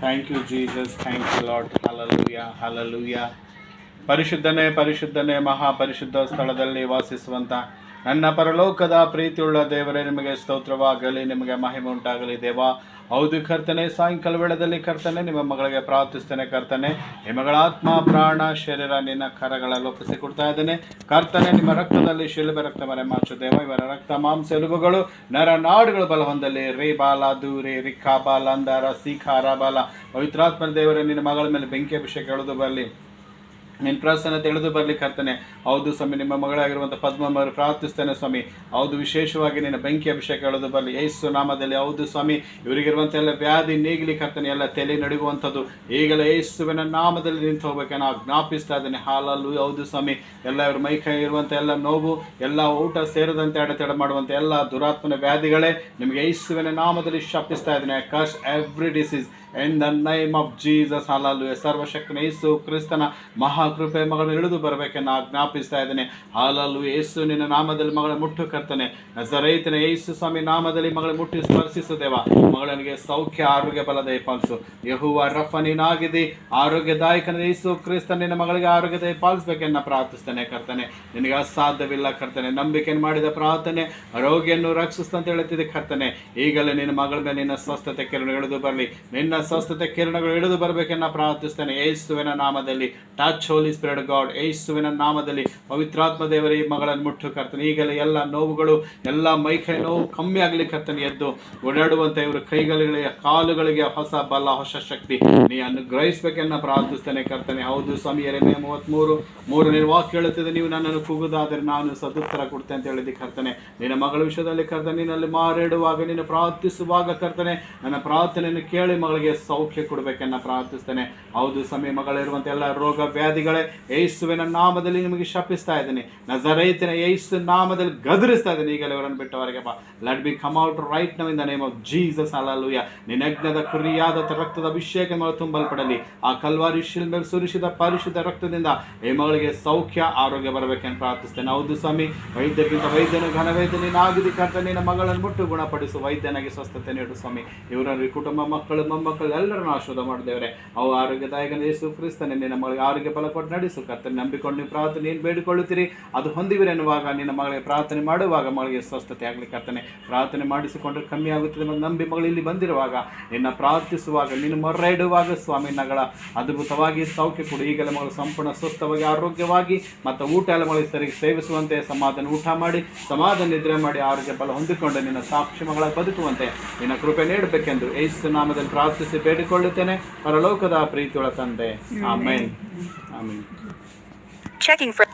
Thank you Jesus, thank you lord. Hallelujah, hallelujah. ಪರಿಶುದ್ಧನೇ ಪರಿಶುದ್ಧನೇ ಮಹಾಪರಿಶುದ್ಧ ಸ್ಥಳದಲ್ಲಿ ವಾಸಿಸುವಂಥ ನನ್ನ ಪರಲೋಕದ ಪ್ರೀತಿಯುಳ್ಳ ದೇವರೇ, ನಿಮಗೆ ಸ್ತೋತ್ರವಾಗಲಿ, ನಿಮಗೆ ಮಹಿಮೆ ಉಂಟಾಗಲಿ ದೇವ. ಹೌದು ಕರ್ತನೆ, ಸಾಯಂಕಾಲ ವೇಳೆಯಲ್ಲಿ ಕರ್ತನೆ ನಿಮ್ಮ ಮಗಳಿಗೆ ಪ್ರಾರ್ಥಿಸ್ತೇನೆ ಕರ್ತನೆ. ಈ ಮಗಳ ಆತ್ಮ ಪ್ರಾಣ ಶರೀರ ನಿನ್ನ ಕರಗಳಲ್ಲಿ ಒಪ್ಪಿಸಿ ಕೊಡ್ತಾ ಇದ್ದೇನೆ ಕರ್ತನೆ. ನಿಮ್ಮ ರಕ್ತದಲ್ಲಿ ಶಿಲುಬೆ ರಕ್ತ ಮರೆ ಮಾಚು ದೇವ. ಇವರ ರಕ್ತ ಮಾಂಸ ಎಲುಬುಗಳು ನರ ನಾಡುಗಳು ಬಲ ಹೊಂದಲಿ. ರೇ ಬಾಲ ದೂರಿ ರಿಖಾ ಬಾಲ ಅಂದಾರ ಸೀಖಾರ ಬಾಲ. ಪವಿತ್ರಾತ್ಮ ದೇವರೇ, ನಿನ್ನ ಮಗಳ ಮೇಲೆ ಬೆಂಕಿ ಅಭಿಷೇಕ ಎಳೆದು ಬರಲಿ, ನಿನ್ನ ಪ್ರಸನ್ನತೆ ಎಳೆದು ಬರಲಿ ಕರ್ತನೆ. ಹೌದು ಸ್ವಾಮಿ, ನಿಮ್ಮ ಮಗಳಾಗಿರುವಂಥ ಪದ್ಮಮ್ಮರು ಪ್ರಾರ್ಥಿಸ್ತೇನೆ ಸ್ವಾಮಿ. ಹೌದು, ವಿಶೇಷವಾಗಿ ನಿನ್ನ ಬೆಂಕಿ ಅಭಿಷೇಕ ಎಳೆದು ಬರಲಿ ಯೇಸು ನಾಮದಲ್ಲಿ. ಹೌದು ಸ್ವಾಮಿ, ಇವರಿಗಿರುವಂಥ ಎಲ್ಲ ವ್ಯಾಧಿ ನೀಗಲಿ ಕರ್ತನೆ, ಎಲ್ಲ ತಲೆ ನಡುಗುವಂಥದ್ದು ಈಗಲೇ ಯೇಸುವಿನ ನಾಮದಲ್ಲಿ ನಿಂತು ಹೋಗ್ಬೇಕು ನಾನು ಜ್ಞಾಪಿಸ್ತಾ ಇದ್ದೇನೆ. ಹಾಲಲ್ಲೂ ಹೌದು ಸ್ವಾಮಿ, ಎಲ್ಲ ಇವ್ರ ಮೈ ಕೈ ಇರುವಂಥ ಎಲ್ಲ ನೋವು, ಎಲ್ಲ ಊಟ ಸೇರದಂತೆ ಅಡೆತಡೆ ಮಾಡುವಂಥ ಎಲ್ಲ ದುರಾತ್ಮನ ವ್ಯಾಧಿಗಳೇ ನಿಮಗೆ ಯೇಸುವಿನ ನಾಮದಲ್ಲಿ ಶಾಪಿಸ್ತಾ ಇದ್ದೇನೆ. Curse every disease in the name of Jesus. Hallelujah. ಸರ್ವಶಕ್ತನ ಯೇಸು ಕ್ರಿಸ್ತನ ಮಹಾಕೃಪೆ ಮಗಳನ್ನು ಇಳಿದು ಬರಬೇಕೆಂದು ಜ್ಞಾಪಿಸ್ತಾ ಇದ್ದೇನೆ. ಹಾಲಲ್ಲೂಯಾ. ಯೇಸು ನಿನ್ನ ನಾಮದಲ್ಲಿ ಮಗಳ ಮುಟ್ಟು ಕರ್ತನೆ. ನಜರೇತಿನ ಯೇಸು ಸ್ವಾಮಿ ನಾಮದಲ್ಲಿ ಮಗಳ ಮುಟ್ಟಿ ಸ್ಪರ್ಶಿಸು ದೇವ. ಮಗಳನಿಗೆ ಸೌಖ್ಯ ಆರೋಗ್ಯ ಬಲ ದಯಪಾಲಿಸು. ಯೆಹೋವ ರಫ ನೀನಾಗಿದ್ದಿ, ಆರೋಗ್ಯದಾಯಕನ ಯೇಸು ಕ್ರಿಸ್ತ ನಿನ್ನ ಮಗಳಿಗೆ ಆರೋಗ್ಯ ದಯಪಾಲಿಸಬೇಕೆನ್ನ ಪ್ರಾರ್ಥಿಸ್ತೇನೆ ಕರ್ತನೆ. ನಿನಗೆ ಅಸಾಧ್ಯವಿಲ್ಲ ಕರ್ತನೆ. ನಂಬಿಕೆಯನ್ನು ಮಾಡಿದ ಪ್ರಾರ್ಥನೆ ರೋಗಿಯನ್ನು ರಕ್ಷಿಸ್ತಂತ ಹೇಳುತ್ತಿದೆ ಕರ್ತನೆ. ಈಗಲೇ ನಿನ್ನ ಮಗಳ ಮೇಲೆ ನಿನ್ನ ಸ್ವಸ್ಥತೆ ಕಿರಣ ಇಳಿದು ಬರಲಿ, ನಿನ್ನ ಸ್ವಸ್ಥತೆ ಕಿರಣಗಳು ಇಳಿದು ಬರಬೇಕೆನ್ನ ಪ್ರಾರ್ಥಿಸ್ತೇನೆ ಯೇಸುವಿನ ನಾಮದಲ್ಲಿ. ಟಚ್ ಹೋಲಿ ಸ್ಪಿರಿಟ್ ಗಾಡ್. ಯೇಸುವಿನ ನಾಮದಲ್ಲಿ ಪವಿತ್ರಾತ್ಮ ದೇವರೇ, ಈ ಮಗಳನ್ನು ಮುಟ್ಟು ಕರ್ತನೆ. ಈಗಲೇ ಎಲ್ಲ ನೋವುಗಳು, ಎಲ್ಲ ಮೈಕೈ ನೋವು ಕಮ್ಮಿ ಆಗಲಿ ಕರ್ತನೆ. ಎದ್ದು ಓಡಾಡುವಂಥ ಇವರು ಕೈಗಳಿಗೆ ಕಾಲುಗಳಿಗೆ ಹೊಸ ಬಲ, ಹೊಸ ಶಕ್ತಿ ನೀ ಅನುಗ್ರಹಿಸಬೇಕೆನ್ನ ಪ್ರಾರ್ಥಿಸ್ತೇನೆ ಕರ್ತನೆ. ಹೌದು ಸ್ವಾಮಿ, ಯೆರೆಮೀಯ 33:3 ವಾಕ್ಯ ಹೇಳುತ್ತಿದೆ, ನೀವು ನನ್ನನ್ನು ಕೂಗುದಾದರೆ ನಾನು ಸದುತ್ತರ ಕೊಡ್ತೇನೆ ಅಂತ ಹೇಳಿದ್ದೆ ಕರ್ತನೆ. ನಿನ್ನ ಮಗಳ ವಿಷಯದಲ್ಲಿ ಕರ್ತನೆ, ನಿನ್ನಲ್ಲಿ ಮಾರೇಡುವಾಗ, ನಿನ್ನ ಪ್ರಾರ್ಥಿಸುವಾಗ ಕರ್ತನೆ, ನನ್ನ ಪ್ರಾರ್ಥನೆಯನ್ನು ಕೇಳಿ ಮಗಳಿಗೆ ಸೌಖ್ಯ ಕೊಡಬೇಕೆನ್ನ ಪ್ರಾರ್ಥಿಸ್ತೇನೆ. ಹೌದು ಸ್ವಾಮಿ, ಮಗಳಿರುವಂಥ ಎಲ್ಲ ರೋಗ ವ್ಯಾಧಿಗಳೇ ಯೇಸುವಿನ ನಾಮದಲ್ಲಿ ನಿಮಗೆ ಶಪಿಸ್ತಾ ಇದ್ದೇನೆ. ನಜರೇತಿನ ಯೇಸು ನಾಮದಲ್ಲಿ ಗದರಿಸ್ತಾ ಇದ್ದೇನೆ. ಈಗಲೇ ಅವರನ್ನು ಬಿಟ್ಟವರಿಗೆ ಬಾ. Let B come out right now in the name of Jesus. Hallelujah. ನಿನ್ನ ಯಜ್ಞದ ಕುರಿಯಾದ ರಕ್ತದ ಅಭಿಷೇಕ ಮಗಳು ತುಂಬಲ್ಪಡಲಿ. ಆ ಕಲ್ವಾರಿ ಶಿಲ್ಮೇಲೆ ಸುರಿಸಿದ ಪರಿಶುದ್ಧ ರಕ್ತದಿಂದ ಈ ಮಗಳಿಗೆ ಸೌಖ್ಯ ಆರೋಗ್ಯ ಬರಬೇಕೆಂದು ಪ್ರಾರ್ಥಿಸ್ತೇನೆ. ಹೌದು ಸ್ವಾಮಿ, ವೈದ್ಯರಿಗಿಂತ ವೈದ್ಯನು ಘನವೈದ್ಯ ನೀನಾಗಿದೆ ಕರ್ತನೆ. ನಿನ್ನ ಮಗಳನ್ನು ಮುಟ್ಟು ಗುಣಪಡಿಸು, ವೈದ್ಯನಾಗಿ ಸ್ವಸ್ಥತೆ ನೀಡು ಸ್ವಾಮಿ. ಇವರ ಕುಟುಂಬ, ಮಕ್ಕಳು, ಮೊಮ್ಮಕ್ಕಳು ಎಲ್ಲರನ್ನು ಆಶೀರ್ವಾದ ಮಾಡಿ ದೇವರೇ. ಅವು ಆರೋಗ್ಯದಾಯಕನ ಯೇಸು ಕ್ರಿಸ್ತನೇ, ನಿನ್ನ ಮಗಳಿಗೆ ಆರೋಗ್ಯ ಫಲ ಕೊಟ್ಟು ನಡೆಸು ಕರ್ತನೆ. ನಂಬಿಕೊಂಡು ನೀವು ಪ್ರಾರ್ಥನೆ ಏನು ಬೇಡಿಕೊಳ್ಳುತ್ತೀರಿ ಅದು ಹೊಂದಿವಿರೆನ್ನುವಾಗ, ನಿನ್ನ ಮಗಳಿಗೆ ಪ್ರಾರ್ಥನೆ ಮಾಡುವಾಗ ಮಗಳಿಗೆ ಸ್ವಸ್ಥತೆ ಆಗಲಿ ಕರ್ತನೆ. ಪ್ರಾರ್ಥನೆ ಮಾಡಿಸಿಕೊಂಡ್ರೆ ಕಮ್ಮಿ ಆಗುತ್ತದೆ ಮತ್ತು ನಂಬಿ ಮಗಳು ಇಲ್ಲಿ ಬಂದಿರುವಾಗ, ನಿನ್ನ ಪ್ರಾರ್ಥಿಸುವಾಗ, ನಿನ್ನ ಮೊರೆ ಇಡುವಾಗ ಸ್ವಾಮಿ ನಗಳ ಅದ್ಭುತವಾಗಿ ಸೌಖ್ಯ ಕೊಡು. ಈಗಲೇ ಮಗಳು ಸಂಪೂರ್ಣ ಸ್ವಸ್ಥವಾಗಿ ಆರೋಗ್ಯವಾಗಿ ಮತ್ತು ಊಟ ಎಲ್ಲ ಮಗಳಿಗೆ ಸರಿಗೆ ಸೇವಿಸುವಂತೆ, ಸಮಾಧಾನ ಊಟ ಮಾಡಿ ಸಮಾಧಾನ ನಿದ್ರೆ ಮಾಡಿ ಆರೋಗ್ಯ ಫಲ ಹೊಂದಿಕೊಂಡು ನಿನ್ನ ಸಾಕ್ಷಿ ಮಗಳ ಬದುಕುವಂತೆ ನಿನ್ನ ಕೃಪೆ ನೀಡಬೇಕೆಂದು ಯೇಸು ನಾಮದಲ್ಲಿ ಪ್ರಾರ್ಥಿಸಿ ಬೇಡಿಕೊಳ್ಳುತ್ತೇನೆ ಪರಲೋಕದ ಪ್ರೀತಿಯೊಳ ತಂದೆ. ಆಮೆನ್. ಆಮೆನ್. Checking for